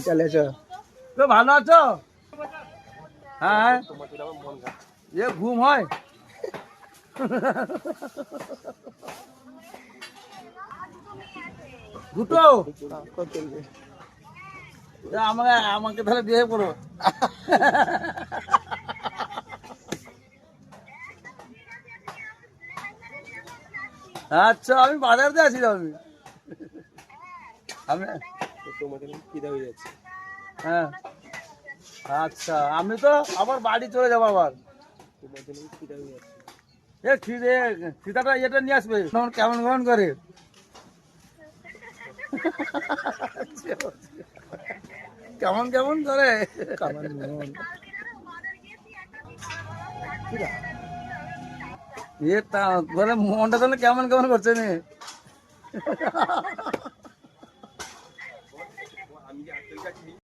চলে এসো। তো ভালো আছো? হ্যাঁ, এ ঘুম হয়। দুটো আমাকে আমাকে তাহলে বিয়ে করো। আচ্ছা, আমি বাজারতে আছি। আমি আমি তোমাদের খিদে হয়ে যাচ্ছে। হ্যাঁ, আচ্ছা, আমি তো আবার বাড়ি চলে যাবো আবার। তোমাদের খিদে হয়ে যাচ্ছে। এ খিদে, খিদাটা ইয়েটা নিয়ে আসবে। কেমন কেমন করে কেমন কেমন করে এ তা বলে মনটা তাহলে কেমন কেমন করছে নে। আমি